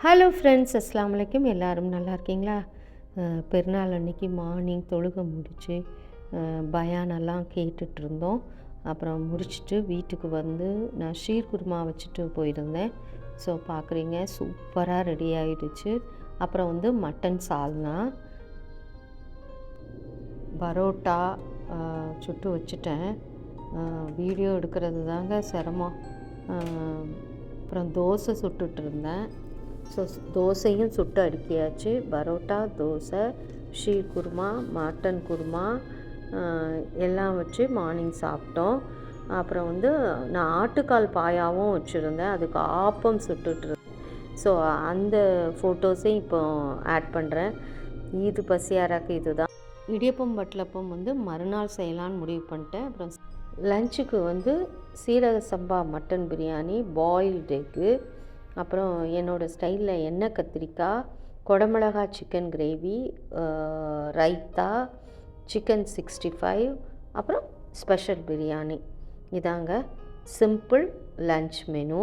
Hello friends, அஸ்ஸலாமு அலைக்கும். எல்லோரும் நல்லா இருக்கீங்களா? பெருநாள் அன்னைக்கு மார்னிங் தொழுகை முடித்து பயானெல்லாம் கேட்டுட்ருந்தோம். அப்புறம் முடிச்சுட்டு வீட்டுக்கு வந்து நான் ஷீர் குருமா வச்சுட்டு போயிருந்தேன். ஸோ பார்க்குறீங்க, சூப்பராக ரெடி ஆகிடுச்சு. அப்புறம் வந்து மட்டன் சால்னா, பரோட்டா சுட்டு வச்சுட்டேன். வீடியோ எடுக்கிறது தாங்க சிரமம். அப்புறம் தோசை சுட்டுட்ருந்தேன். ஸோ தோசையும் சுட்டு அடுக்கியாச்சு. பரோட்டா, தோசை, ஷீர் குருமா, மட்டன் குருமா எல்லாம் வச்சு மார்னிங் சாப்பிட்டோம். அப்புறம் வந்து நான் ஆட்டுக்கால் பாயாவும் வச்சுருந்தேன். அதுக்கு ஆப்பம் சுட்டுட்ருந்தேன். ஸோ அந்த ஃபோட்டோஸையும் இப்போ ஆட் பண்ணுறேன். ஈது பசியாராக்கு இது தான். இடியப்பம் வட்டலப்பம் வந்து மறுநாள் செய்யலான்னு முடிவு பண்ணிட்டேன். அப்புறம் லஞ்சுக்கு வந்து சீரக சம்பா மட்டன் பிரியாணி, பாயில்டு எக்கு, அப்புறம் என்னோடய ஸ்டைலில் எண்ணெய் கத்திரிக்காய், குடமிளகா சிக்கன் கிரேவி, ரைத்தா, சிக்கன் 65, அப்புறம் ஸ்பெஷல் பிரியாணி. இதாங்க சிம்பிள் லன்ச் மெனு.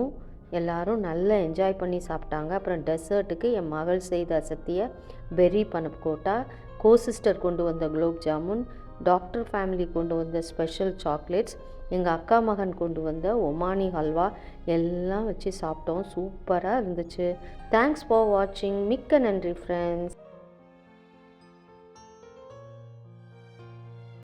எல்லோரும் நல்லா என்ஜாய் பண்ணி சாப்பிட்டாங்க. அப்புறம் டெசர்ட்டுக்கு என் மகள் செய்த அசத்திய பெர்ரி பனப்கோட்டா, சிஸ்டர் கொண்டு வந்த குலோப் ஜாமுன், டாக்டர் ஃபேமிலி கொண்டு வந்த ஸ்பெஷல் சாக்லேட்ஸ், எங்கள் அக்கா மகன் கொண்டு வந்த ஒமானி ஹல்வா எல்லாம் வச்சு சாப்பிட்டோம். சூப்பராக இருந்துச்சு. தேங்க்ஸ் ஃபார் வாட்சிங். மிக்க நன்றி ஃப்ரெண்ட்ஸ்.